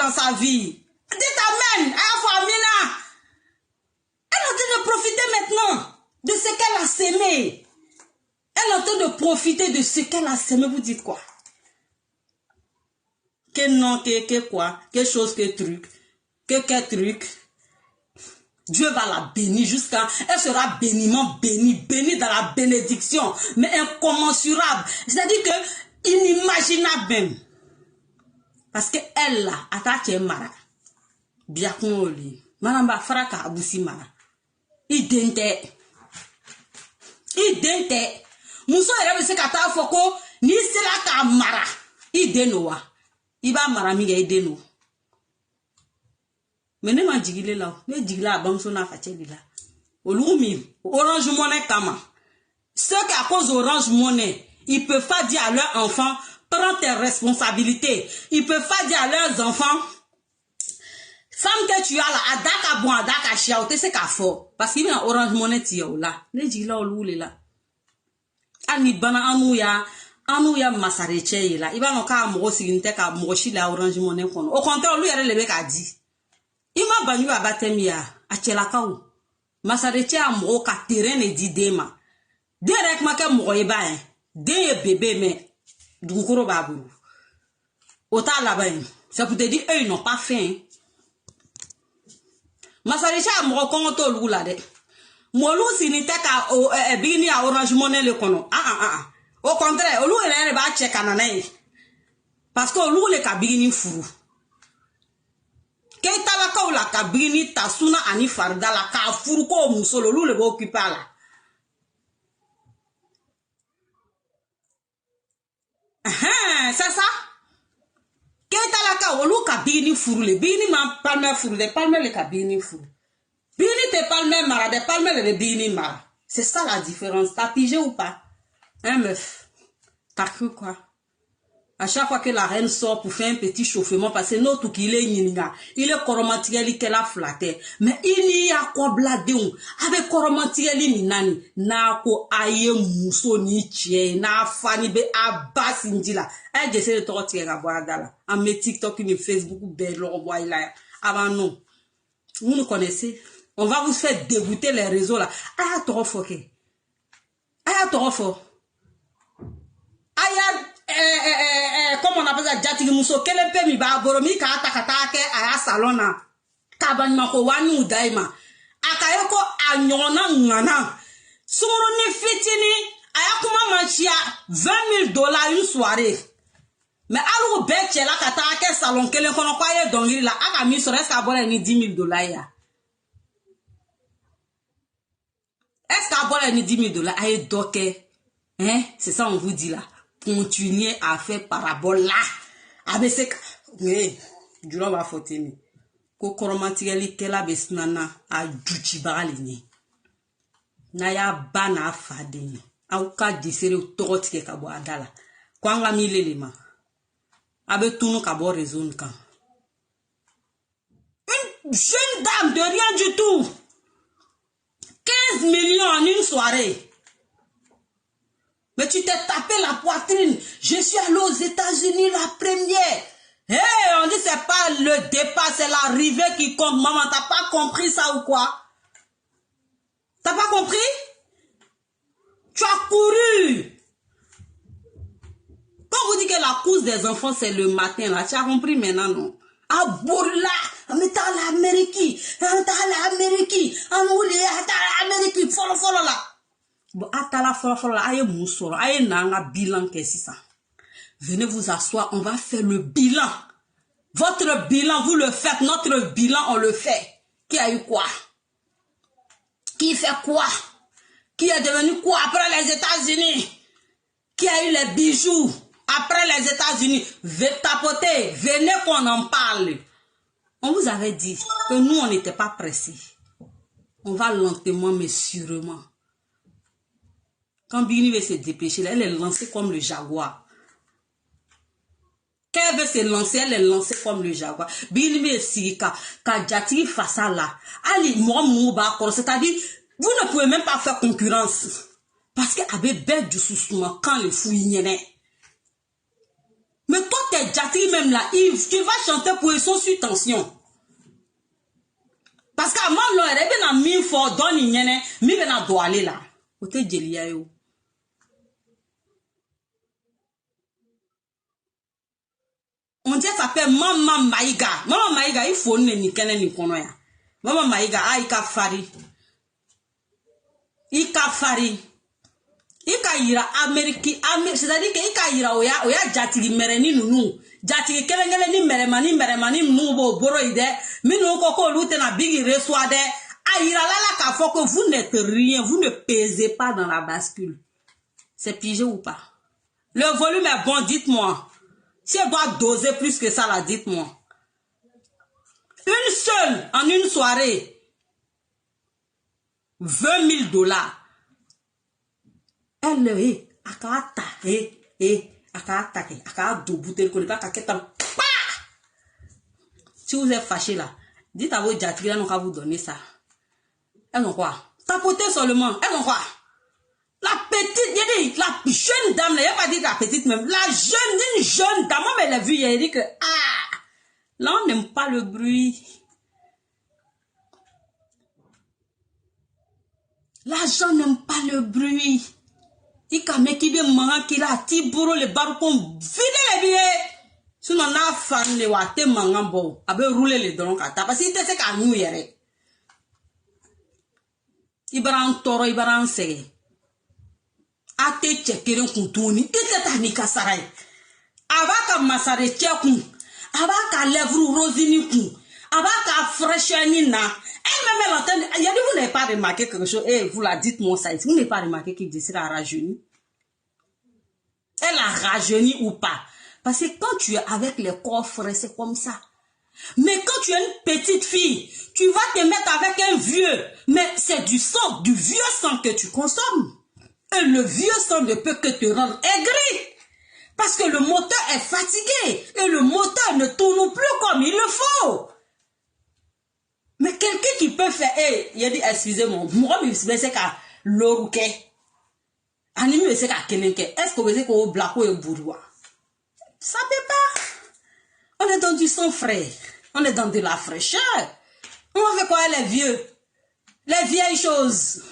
dans sa vie. Dites amen. Elle est en train de profiter maintenant de ce qu'elle a semé. Elle est en train de profiter de ce qu'elle a semé. Vous dites quoi? Que non, que quoi? Que chose, que truc? Que truc? Dieu va la bénir jusqu'à... Elle sera béniment bénie dans la bénédiction. Mais incommensurable. C'est-à-dire que inimaginable même. Parce que elle là, attaque mara. Bien qu'on lit. Manamba fraka abusi mara. Idente. Muso ere se kata foko ni sela ka mara. Idenoa. Iba mara miga ideno. Mais ne m'a dit là, ne dit là, bon son affaire là. Olumi, Orange Money kama. Ceux qui à cause Orange Money, ils peuvent pas dire à leurs enfants, prends tes responsabilités. Ils peuvent pas dire à leurs enfants, femme que tu as là, adaka bon, adaka chia, tu sais qu'à fort. Parce qu'il y a Orange Money ti là. Ne dit là, olou là. Ani bana anouya masareche là. Il va nous ka mo siginte ka mo chi la Orange Money kono. Au contraire, lui yare lebe ka di. Ima banyu abatemia achelakau masareche amro ka terrain ne di dema direct ma ke mo yeba de bébé mais dukuro babu ota la bain ça peut te dire eux ils n'ont pas faim masareche amro konto lula de molu sinite ka bini a Orange Money le kono au contraire olu ele ba check anana parce que olu le ka bini furu Keita la ka la kabini tasuna ani farda la ka furu ko musolo lu le bo occuper la. C'est ça. Keita la ka olu kabini furu le bini ma palme furu le palme le kabini furu. Bini te palme mara de palme le bini mara. C'est ça la différence. T'as pigé ou pas? Hein meuf? T'as cru quoi? À chaque fois que la reine sort pour faire un petit chauffement, parce que notre qu'il est ninga, il est coromatieli qu'elle a flatté. Mais il n'y a quoi blader avec coromatieli ninani, na ko aye muso ni chie, na fani be abas indila. Eh, j'essaie de te retirer à boire là. En mes TikTok, mes Facebook, ben, le revoit là. Avant non. Vous nous connaissez. On va vous faire dégoûter les réseaux là. Ah, trop fort. Ah, trop fort. Comment on appelle ça, Jatigi Muso, quel est le ba boromi ka atakatake aya salona kabanyma ko wani udaima akayeko anyona ngana sumuru ni fitini aya kuma manchia $20,000 une soirée mais alu beche la katake salon kele kono kwa ye dongiri la aka mi so reste abole ni $10,000 ya est-ce qu'abole ni $10,000 aye doke hein c'est ça on vous dit là. Continuer à faire parabole là. Avec oui, du l'homme va fauter. Ko koromatigeli kela besnana a juchi baralini. Naya bana fadini. Au ka disere au torotike kabo adala. Kwanga milelema. Abe tunu kabo raison kan. Une jeune dame de rien du tout. 15 millions en une soirée. Mais tu t'es tapé la poitrine. Je suis allé aux États-Unis la première. Hey, on dit c'est pas le départ, c'est l'arrivée qui compte. Maman, t'as pas compris ça ou quoi? T'as pas compris? Tu as couru. Quand vous dites que la course des enfants, c'est le matin, là, tu as compris maintenant, non? À Bourla, mais t'as l'Amérique, follow là. Bon, atala follow aye mousoro, aye nanga bilan qu'est-ce ça? Venez vous asseoir, on va faire le bilan. Votre bilan, vous le faites, notre bilan, on le fait. Qui a eu quoi? Qui fait quoi? Qui est devenu quoi après les États-Unis? Qui a eu les bijoux après les États-Unis? Tapoter, venez qu'on en parle. On vous avait dit que nous, on n'était pas pressés. On va lentement, mais sûrement. Quand Bini veut se dépêcher, elle est lancée comme le jaguar. Quand elle veut se lancer, elle est lancée comme le jaguar. Bini veut si Jati face à là. Ali, moi, c'est-à-dire, vous ne pouvez même pas faire concurrence. Parce qu'avec bête du sous-souvent, quand les fouilles n'y en a. Mais toi, t'es Jatri même là, Yves, tu vas chanter pour ils sont sur tension. Parce qu'à moi, là, elle est bien à mille fois, donne une yenne, mais bien à doit aller là. Côté Djelia, yo. On dit ça s'appelle Maman Maïga. Maman Maïga, il faut ni kene ni kono ya. Maman Maïga, ah, ika fari. Ika fari. Ika ira Ameriki, c'est-à-dire que ika ira oya jatigi mereni nunu. Jatigi kelengele ni meremani mnubo boro ide. Minu koko lute na bigi reçoit de. Ah, ira là ka faut que vous n'êtes rien, vous ne pesez pas dans la bascule. C'est pigé ou pas? Le volume est bon, dites-moi. Si elle doit doser plus que ça, là, dites-moi. Une seule, en une soirée, 20 000 $. Elle est, akata, akata, akata, douboute, qu'on n'est pas kaketa. Si vous êtes fâché là, dites à vos jatri, là, on va vous donner ça. Elles ont quoi? Tapotez seulement. Elles ont quoi? La petite, la jeune dame, il n'y a pas dit la petite même, une jeune dame, moi, elle a vu, elle dit que, ah, là, on n'aime pas le bruit. La jeune n'aime pas le bruit. Il y a un qui veut manger, qui a tiburo, le barcon, vide les billets. Sinon, on a fan, les water, mangan, bon, avec rouler les dons, parce qu'il était qu'à nous, il y a un toro, il y a un segé. Ate chekere kuntuni ite tani kasarai abaka masare chekun abaka lèvres rosini kun abaka fraîcheur na elle même l'entend. Il y a dit vous n'avez pas remarqué quelque chose et vous la dites mon ça vous n'avez pas remarqué qu'il décide à rajeunir. Elle a rajeuni ou pas parce que quand tu es avec les corps frais c'est comme ça. Mais quand tu es une petite fille tu vas te mettre avec un vieux mais c'est du sang du vieux sang que tu consommes. Et le vieux sang ne peut que te rendre aigri. Parce que le moteur est fatigué. Et le moteur ne tourne plus comme il le faut. Mais quelqu'un qui peut faire... Hey, il a dit, excusez-moi. Moi, je sais qu'à l'oruke. Anime, je sais qu'à kelenke. Est-ce que vous savez qu'au blacko et bourgeois? Ça peut pas. On est dans du sang frais. On est dans de la fraîcheur. On fait quoi les vieux? Les vieilles choses.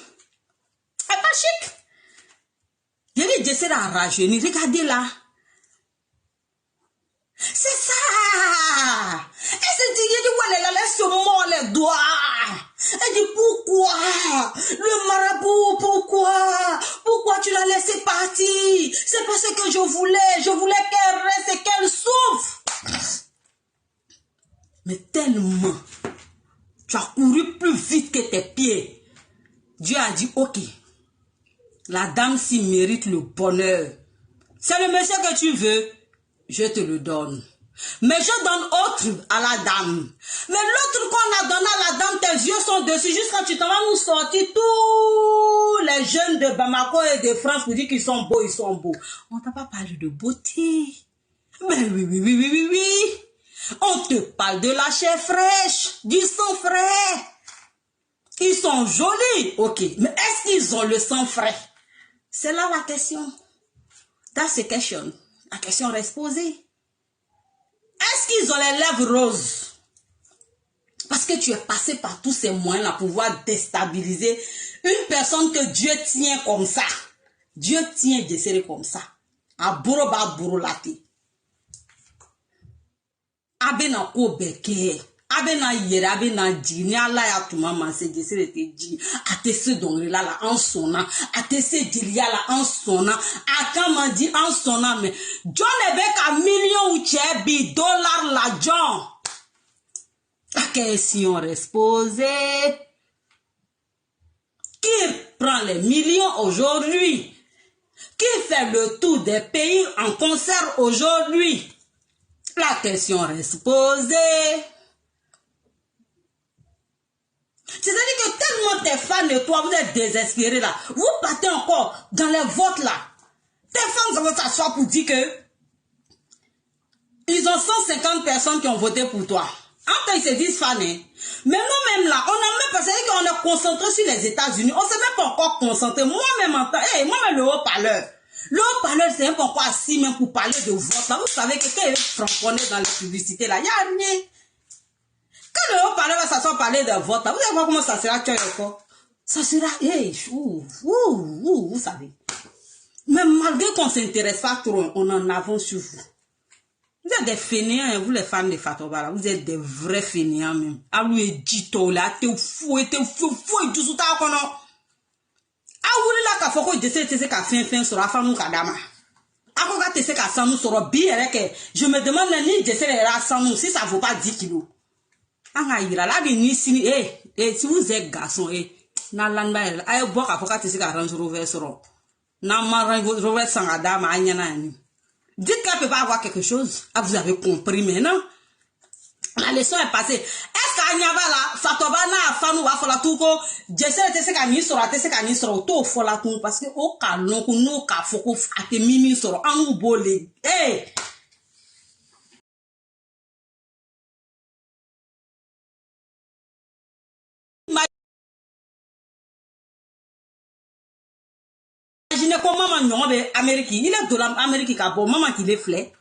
C'est pas chic. Il y a des essais à rajeunir. Regardez là. C'est ça. Et c'est dit, il dit, ouais, elle laisse mort les doigts. Elle dit, pourquoi? Le marabout, pourquoi? Pourquoi tu l'as laissé partir? C'est parce que je voulais qu'elle reste et qu'elle souffre. Mais tellement, tu as couru plus vite que tes pieds. Dieu a dit, ok. La dame s'y mérite le bonheur. C'est le monsieur que tu veux, je te le donne. Mais je donne autre à la dame. Mais l'autre qu'on a donné à la dame, tes yeux sont dessus. Juste quand tu t'en vas nous sortir tous les jeunes de Bamako et de France pour dire qu'ils sont beaux, ils sont beaux. On t'a pas parlé de beauté. Mais oui. On te parle de la chair fraîche, du sang frais. Ils sont jolis, ok. Mais est-ce qu'ils ont le sang frais? C'est là la question. That's the question. La question reste posée. Est-ce qu'ils ont les lèvres roses? Parce que tu es passé par tous ces moyens-là pour pouvoir déstabiliser une personne que Dieu tient comme ça. Dieu tient des séries comme ça. A boroba borolati. Abena ko beke. Abena yere, abena djini, ala ya tuma manse jesere te dji. Atese dongri la en sonna. Atese dilia la en sonna. Akamandi en sonna mais. John ebek a million ou $1 la John. La question reste posée. Qui prend les millions aujourd'hui? Qui fait le tour des pays en concert aujourd'hui? La question reste posée. C'est-à-dire que tellement tes fans et toi, vous êtes désespérés là. Vous partez encore dans les votes là. Tes fans vont s'asseoir pour dire que ils ont 150 personnes qui ont voté pour toi. En fait, ils se disent fans. Mais nous-mêmes là, on a même pas, c'est-à-dire qu'on est concentré sur les États-Unis. On ne s'est même pas encore concentré. Moi-même en temps, moi-même le haut-parleur. Le haut-parleur, c'est un peu quoi assis même pour parler de vote. Là, vous savez que quand il est franconné dans les publicités, là, il n'y a rien. Quand le haut-parleur va s'asseoir parler de vote, là, vous allez voir comment ça sera tué encore. Ça sera, hey, vous savez. Mais malgré qu'on ne s'intéresse pas trop, on en avance sur vous. Vous êtes des fainéants, vous les fans de Fatobala, vous êtes des vrais fainéants même. Ah, lui, dit là, t'es fou, et tout ça, qu'on a. Ah, vous là, qu'à faut que j'essaie qu'à fin sur la femme ou kadama. Ah, qu'on va tester qu'à 100 nous sur bien, je me demande ni j'essaie à 100 nous si ça vaut pas 10 kilos. Ah, il a là, ni si, si vous êtes garçon, na landa, aïe, boire à faut qu'à tester qu'à Range Rover sur. Na Range Rover sans adama, aïe, ni. Dites qu'elle ne peut pas avoir quelque chose. Ah, vous avez compris maintenant. La leçon est passée. Est-ce qu'il y a là, Fatobana, Fanou, Wafola, Touko, j'essaie de te dire sur la tête, c'est sur auto, Fola, Touko, parce que au calon, nous, Kafoko, à te mimi sur un ou bolé. Eh! Imaginez comment maman est Amérique. Il est dollar Amérique qui a bon, maman qui les flait.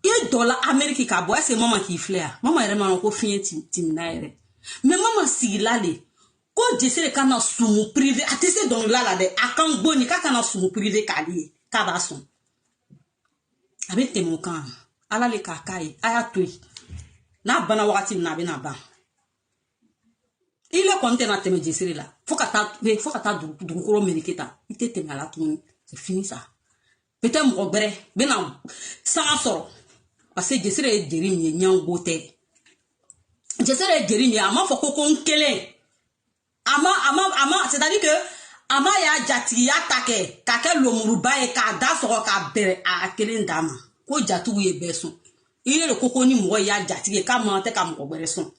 Il est dollar Amérique qui a bon, c'est maman qui flaire. Maman est vraiment encore fini timnaire. Mais maman si là les quand j'essaie de canaux sous mon privé, attendez donc là de à quand boni quand canaux sous mon privé calier, cabasson. Avec tes mon camp, ala les cacailles, ayatouille. Na bana wakati na bena ba. Il est content na teme j'essaie là. Faut qu'à ta du gros médicata. Il te teme là tout, c'est fini ça. Peut-être mon bré, ben sans sort. Parce que j'essaie de dire mi nyan beauté. J'essaie de dire mi ama faut qu'on kele. Ama, c'est-à-dire que ama ya jati ya take kake lomuruba e ka da soro ka bere a kelen dama ko jatu ye beson. Il est le coco ni mo ya jati e ka mante ka mo bere son.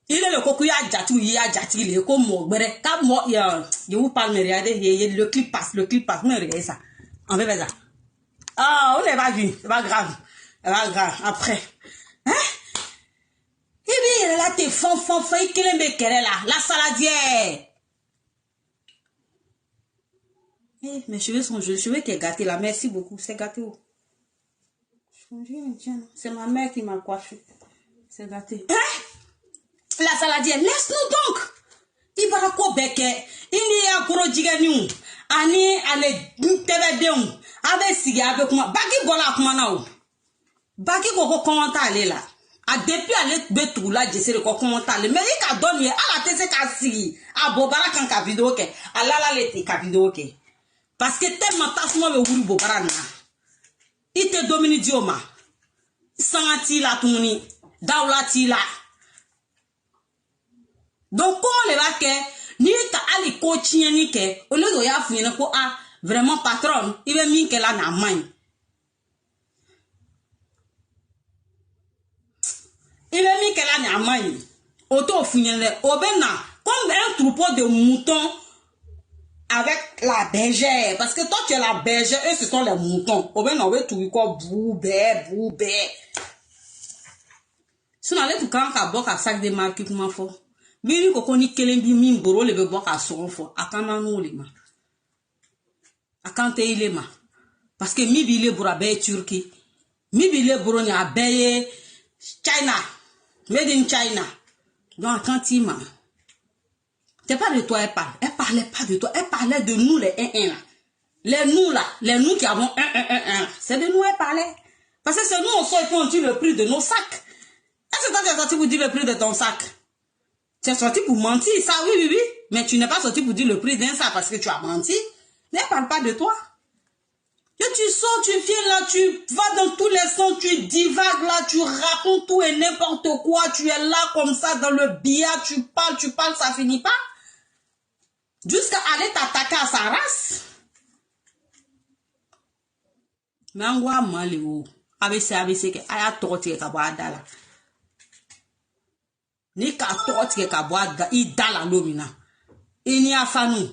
Il est le coco ya jati le ko mo bere ka mo ya je vous parle mais regardez le clip passe mais regardez ça. On va faire ça. Ah, on n'est pas vu, c'est pas grave. Après. Hein? Et bien, là, t'es fond, il qu'elle me là, la saladière. Eh, mes cheveux sont jaunes, cheveux qui est gâté là, merci beaucoup, c'est gâté où? C'est ma mère qui m'a coiffé. C'est gâté. Hein? La saladière, laisse-nous donc. Il va quoi beke? Il y a gros jigenu. Ani, ale, tebe deum. Avec siga, avec moi. Baki bola kumana. Baki koko comment aller là? A depuis aller betou là j'essaie de comment aller mais il ka donné à la tête ka sigi a bobara kan ka vidéo ke ala la lete ka vidéo ke parce que tellement tasmo be wuri bobara na il te domine dioma sangati la tuni dawlati la donc comment le va ke ni ta ali ko tieni ke au lieu de ya fini ko a vraiment patron il veut min ke la na main. Il est mis qu'elle a n'amagne. Auto finale. Obena, comme un troupeau de moutons avec la bergère. Parce que toi, tu es la bergère, eux, ce sont les moutons. Obena, on veut tout quoi, boubé. Si on allait tout quand on a boire à sac de marque, comment faut. Mais il faut qu'on y kele bi min boro le boire à son fort. À quand on les ma. À quand il est ma. Parce que mi bile bourabe Turquie. Mi bile boro ni abeille China. Made in China. Donc, quand il m'a. C'est pas de toi, elle parle. Elle parlait pas de toi. Elle parlait de nous, les 1-1 là. Les nous là. Les nous qui avons 1-1-1-1. C'est de nous, elle parlait. Parce que c'est nous, on sort et puis on dit le prix de nos sacs. Est-ce que toi, tu es sorti pour dire le prix de ton sac? Tu es sorti pour mentir, ça, oui. Mais tu n'es pas sorti pour dire le prix d'un sac parce que tu as menti. Elle parle pas de toi. Tu sors, tu viens là, tu vas dans tous les sens, tu divagues là, tu racontes tout et n'importe quoi, tu es là comme ça dans le billard, tu parles, ça finit pas. Jusqu'à aller t'attaquer à sa race. Mais on voit mal les hauts. ABC, que aya torti ka boa dala. Ni ka torti ka boa da I dala lomina. Ini afanu.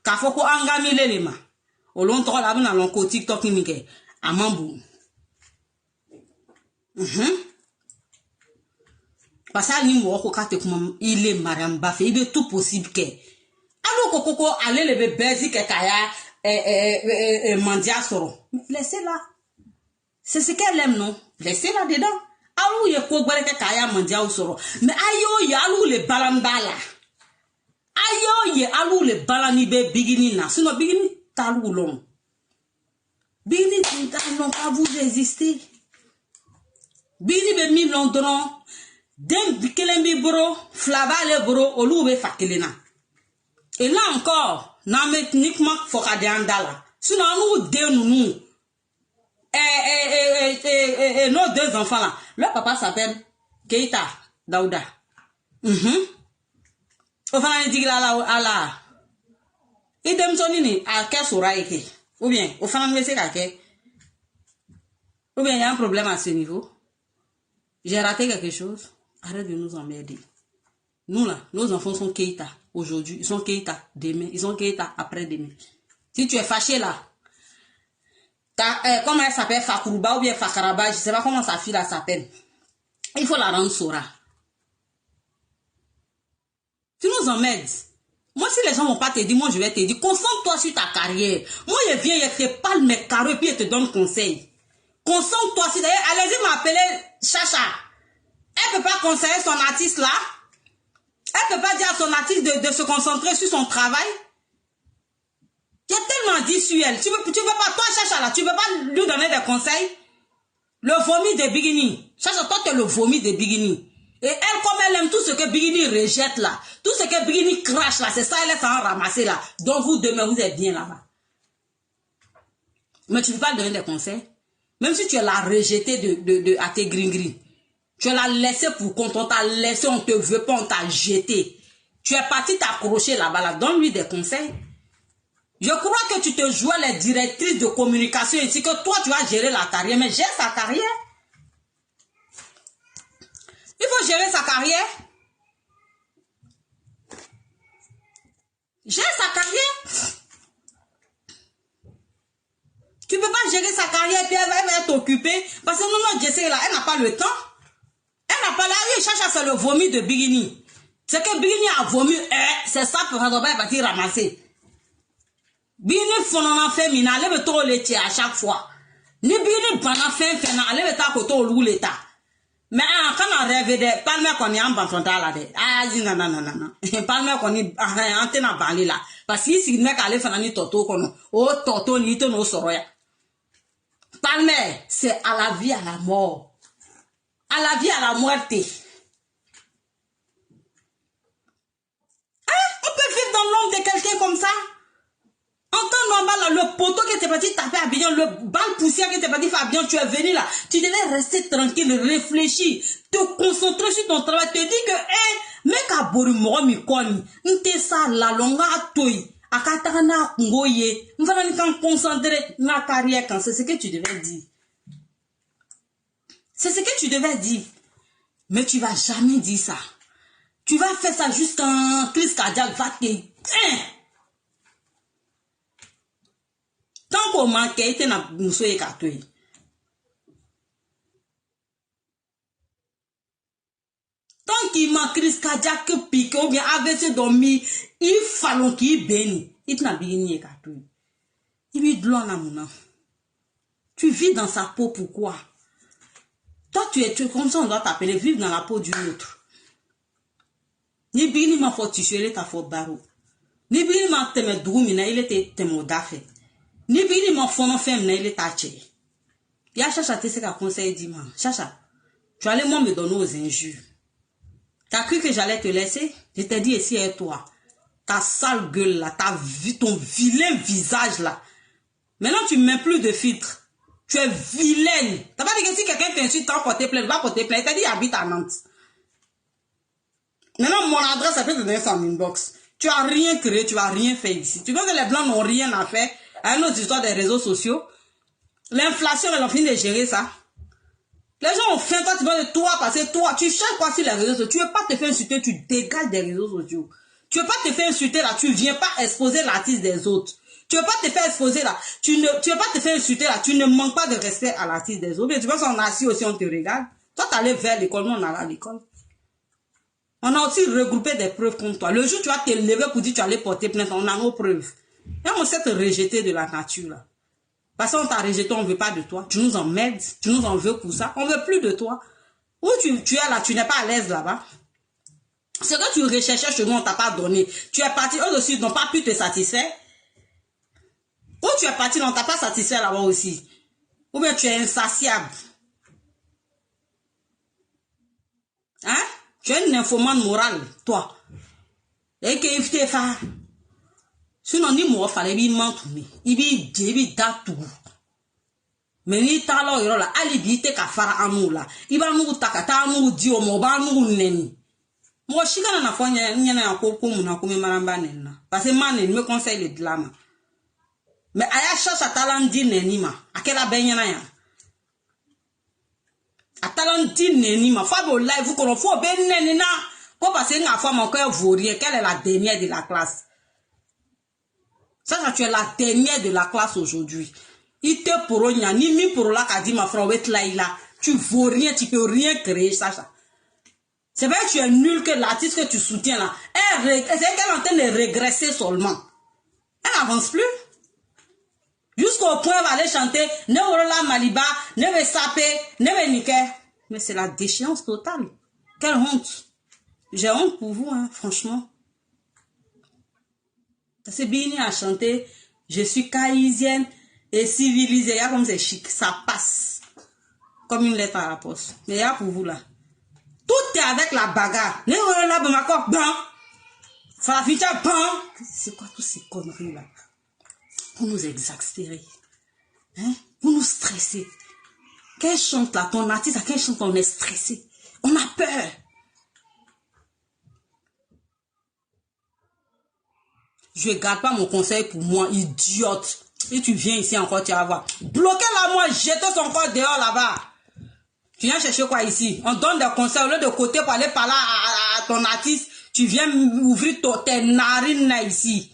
Ka foko angami lelema. O lon to la bina lon ko TikTok ni ke amambu. Parce que ni mo ko kate kuma ile maramba fait il est tout possible que. Alors koko ale le bébé que kaya Mandia Soro. Laissez-la. C'est ce qu'elle aime, non? Laissez-la dedans. Alou ye kogwere kaya Mandia Soro. Mais ayo ye alou le balandala. Ayo ye alou le balani be bigini na. Sinon bigini talou long. Bigini n'ont pas vous résister. Bigini be mi londron. Dem bikelembi bro. Flava le bro. Olou be fakelena. Et là encore, n'a met uniquement fokade andala. Sinon, nous deux nous. Nos deux enfants là. Leur papa s'appelle Keita Daouda. Au fond, il dit là. Il dem sonini à quel sera écrit. Ou bien, au fond, il sait qu'à ou bien, il y a un problème à ce niveau. J'ai raté quelque chose. Arrête de nous emmerder. Nous là, nos enfants sont Keita. Aujourd'hui, ils sont Keita. Demain, ils sont Keita après-demain. Si tu es fâché là, comment elle s'appelle, Fakourouba ou bien Fakaraba, je ne sais pas comment sa fille là s'appelle. Il faut la rendre Sora. Tu nous emmerdes. Moi, si les gens ne vont pas te dire, moi je vais te dire, concentre-toi sur ta carrière. Moi, je viens, je te parle mes carreaux et puis je te donne conseil. Concentre-toi sur. Allez-y m'appeler Chacha. Elle ne peut pas conseiller son artiste là. Elle ne peut pas dire à son artiste de se concentrer sur son travail. Tu as tellement dit sur elle. Tu veux pas, toi, Chacha, là, tu ne veux pas lui donner des conseils. Le vomi de Bigini. Chacha, toi, tu es le vomi de Bigini. Et elle, comme elle aime tout ce que Bigini rejette là, tout ce que Bigini crache là, c'est ça, elle est en ramasser là. Donc, vous, demain, vous êtes bien là-bas. Mais tu ne peux pas donner des conseils. Même si tu l'as rejeté à tes gris-gris. Tu l'as laissé pour compte, on t'a laissé, on te veut pas, on t'a jeté. Tu es parti t'accrocher là-bas, là. Donne-lui des conseils. Je crois que tu te jouais les directrices de communication ici, que toi tu vas gérer la carrière, mais gère sa carrière. Il faut gérer sa carrière. Gère sa carrière. Tu ne peux pas gérer sa carrière, puis elle va t'occuper. Parce que non, Jessie là, elle n'a pas le temps. Elle n'a pas là, elle cherche à faire le vomi de Bigini. C'est que Bigini a vomi, c'est ça pour elle partir ramasser. Bigini fon en fait, mina, elle veut trop l'étier à chaque fois. Ni Bigini pendant fin, elle veut ta côté au loup l'état. Mais quand on rêve de, palme qu'on est en banfrontal là, non. Palme qu'on est en train de parler là. Parce que si mec allait faire un toto qu'on oh toto ni to no soroya. Palme, c'est à la vie, à la mort. À la vie, à la muerte. Hein? On peut vivre dans l'ombre de quelqu'un comme ça? En temps normal, là, le poteau qui était parti taper à Bignon, le balle poussière qui était parti faire à Bignon, tu es venu là. Tu devais rester tranquille, réfléchir, te concentrer sur ton travail, te dire que, mec a boru moro mi koni, nte sa la longa toy, akataka na kungoye, m'fana ni kan concentrer na carrière quand c'est ce que tu devais dire. C'est ce que tu devais dire. Mais tu vas jamais dire ça. Tu vas faire ça jusqu'à un crise cardiaque, va te... Tant qu'on manque, il y a une chose qui tant qu'il manque crise cardiaque, pique, ou bien AVC dormi, il faut qu'il béni. Il n'a pas béni. Il vit de l'eau dans mon. Tu vis dans sa peau, pourquoi? Toi, tu es comme ça, on doit t'appeler vivre dans la peau d'une autre. Ni béni m'a faut tisser, ta faute barreau. Ni béni m'a teme doumina, il était temo d'affaires. Ni bini mon fond fait il est taché. Ya Chacha te sait qu'à conseil dit man. Chacha, tu allais moi me donner aux injures. T'as cru que j'allais te laisser? Je t'ai dit ici et toi. Ta sale gueule là, ton vilain visage là. Maintenant tu mets plus de filtre. Tu es vilaine. T'as pas dit que si quelqu'un t'insulte, t'as porté plainte, va porter plainte. T'as dit habite à Nantes. Maintenant mon adresse ça peut te donner son inbox. Tu as rien créé, tu as rien fait ici. Tu vois que les blancs n'ont rien à faire. À une autre histoire des réseaux sociaux. L'inflation, elle a fini de gérer ça. Les gens ont faim, toi tu vas de toi passer, toi, tu cherches quoi sur les réseaux sociaux. Tu veux pas te faire insulter, tu dégages des réseaux sociaux. Tu veux pas te faire insulter là, tu viens pas exposer l'artiste des autres. Tu veux pas te faire exposer là, tu veux pas te faire insulter là, tu ne manques pas de respect à l'artiste des autres. Mais tu vois, on est assis aussi, on te regarde. Toi, tu allais vers l'école, nous on allait à l'école. On a aussi regroupé des preuves contre toi. Le jour où tu vas te lever pour dire que tu allais porter plainte, on a nos preuves. Et on sait te rejeter de la nature, là. Parce qu'on t'a rejeté, on ne veut pas de toi. Tu nous emmerdes, tu nous en veux pour ça. On ne veut plus de toi. Où tu es là, tu n'es pas à l'aise là-bas. Ce que tu recherchais chez nous, on ne t'a pas donné. Tu es parti, eux aussi, ils n'ont pas pu te satisfaire. Où tu es parti, on ne t'a pas satisfait là-bas aussi. Ou bien tu es insatiable. Hein? Tu es une informant morale, toi. Et que tu es fait. Sinon, ni moi, fallait bien m'entourer. Il dit, tout. Mais ni talo yoro la alibi te ka fara amu la. Iba nugu takata amu di o mo ba nugu neni. Mo shika na fonya nyana ya ko muna ko me maramba nenna. Parce que man me conseille de lama. Mais aya cherche talent di neni ma. Akela benyana ya. A talent di neni ma. Fabo live ko fo be neni na. Ko parce que nga femme encore vaurien quelle est la dernière de la classe. Ça tu es la dernière de la classe aujourd'hui. Il te pour ni mi pour la kadi ma frère là. Tu vaux rien, tu peux rien créer ça. C'est vrai que tu es nul que l'artiste que tu soutiens là. C'est qu'elle est en train de régresser seulement. Elle n'avance plus. Jusqu'au point elle va aller chanter ne la maliba, ne veut saper, ne veut niquer. Mais c'est la déchéance totale. Quelle honte. J'ai honte pour vous, hein, franchement. C'est bien à chanter. Je suis caïsienne et civilisée. Il y a comme c'est chic. Ça passe. Comme une lettre à la poste. Mais il y a pour vous là. Tout est avec la bagarre. Ne voilà la bamako. Ban. Falaficha ban. C'est quoi tous ces conneries là? Pour nous exaspérer. Hein? Pour nous stresser. Quelle chante là? Ton artiste, à quelle chante on est stressé? On a peur. Je ne garde pas mon conseil pour moi, idiote. Si tu viens ici encore, tu vas voir. Bloquez-la moi, jetez son corps dehors là-bas. Tu viens chercher quoi ici? On donne des conseils au lieu de côté pour aller parler à ton artiste. Tu viens ouvrir tes narines là ici.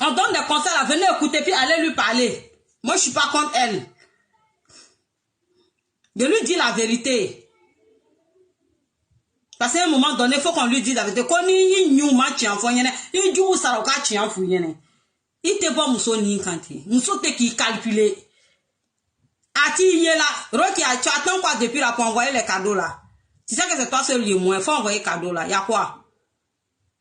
On donne des conseils là, venez écouter puis allez lui parler. Moi, je ne suis pas contre elle. De lui dire la vérité. Parce qu'à un moment donné, il faut qu'on lui dise la vérité. Quand il il te voit mousso ni kanti. Mousso te qui calculé. Ati y est là. Roki, tu attends quoi depuis là pour envoyer les cadeaux là? Tu sais que c'est toi seul lieu moins. Il faut envoyer les cadeaux là. Il y a quoi?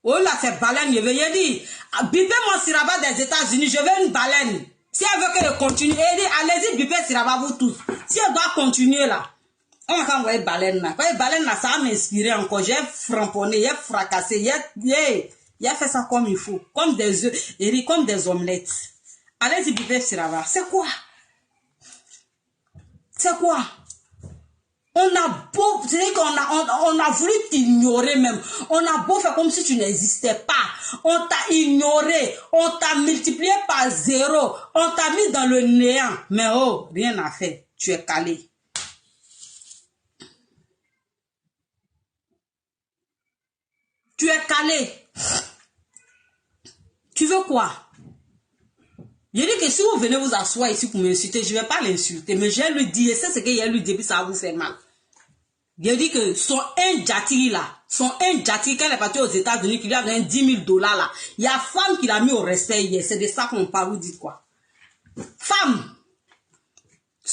Oh là, c'est baleine. Je vais dire, bipez mon siraba des États-Unis. Je veux une baleine. Si elle veut qu'elle continue, allez-y, bipez siraba vous tous. Si elle doit continuer là. On va envoyer baleine là. Quand baleine là, ça va m'inspirer encore. J'ai framponné, j'ai fracassé, il a fait ça comme il faut. Comme des œufs, comme des omelettes. Allez-y, bipez siraba. C'est quoi? C'est quoi? On a beau, c'est-à-dire qu'on a voulu t'ignorer même. On a beau faire comme si tu n'existais pas. On t'a ignoré. On t'a multiplié par 0. On t'a mis dans le néant. Mais oh, rien n'a fait. Tu es calé. Tu es calé. Tu veux quoi? Je dis que si vous venez vous asseoir ici pour m'insulter, je ne vais pas l'insulter. Mais je lui dis, et c'est ce qu'il a lui dit, puis ça va vous faire mal. Je dis que son injati là, qu'elle est partie aux États-Unis, qui lui a donné $10,000 là. Il y a femme qui l'a mis au respect hier. C'est de ça qu'on parle, vous dites quoi? Femme.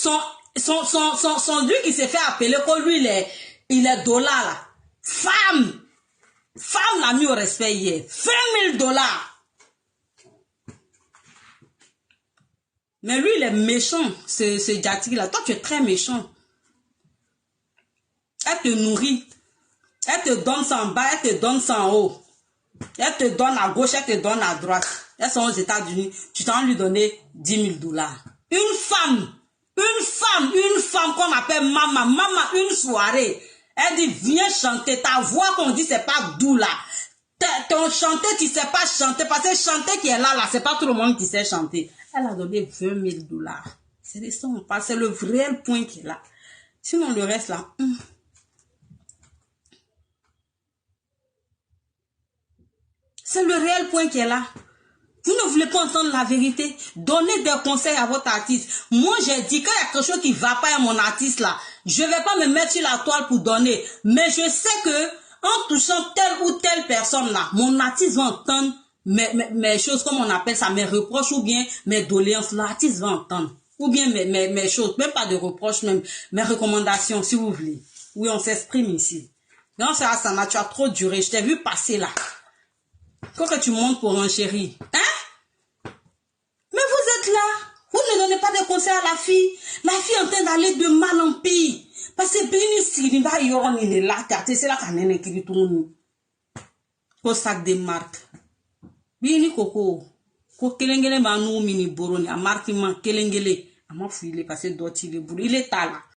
Lui qui s'est fait appeler, que lui, il est dollar là. Femme l'a mis au respect hier. $20,000. Mais lui, il est méchant, ce Jati là. Toi, tu es très méchant. Elle te nourrit. Elle te donne ça en bas, elle te donne ça en haut. Elle te donne à gauche, elle te donne à droite. Elles sont aux États-Unis. Tu t'en lui donner $10,000. Une femme qu'on appelle maman. Maman, une soirée. Elle dit, viens chanter. Ta voix qu'on dit, c'est pas doux là. Ton chanter, tu sais pas chanter. Parce que chanter qui est là, c'est pas tout le monde qui sait chanter. Elle a donné $20,000. C'est de ça on parle. C'est le vrai point qui est là. Sinon, le reste là. C'est le réel point qui est là. Vous ne voulez pas entendre la vérité. Donnez des conseils à votre artiste. Moi, j'ai dit qu'il y a quelque chose qui ne va pas à mon artiste là. Je ne vais pas me mettre sur la toile pour donner. Mais je sais que en touchant telle ou telle personne là, mon artiste va entendre mes choses, comme on appelle ça, mes reproches ou bien mes doléances, l'artiste va entendre. Ou bien mes choses, même pas de reproches, même mes recommandations, si vous voulez. Oui, on s'exprime ici. Non, c'est Asana, tu as trop duré. Je t'ai vu passer là. Faut que tu montes pour enchérir. Hein? Mais vous êtes là. Vous ne donnez pas de conseils à la fille. La fille est en train d'aller de mal en pire. Parce que Bini Siriba Yoron, il est là. C'est là qu'on est écrit tout le monde. Au sac de marque. Bini Koko. Ko kelengele ba nou mini boroni. A marque man kelengele. A ma fouille parce que d'autres il est bourré. Il est là.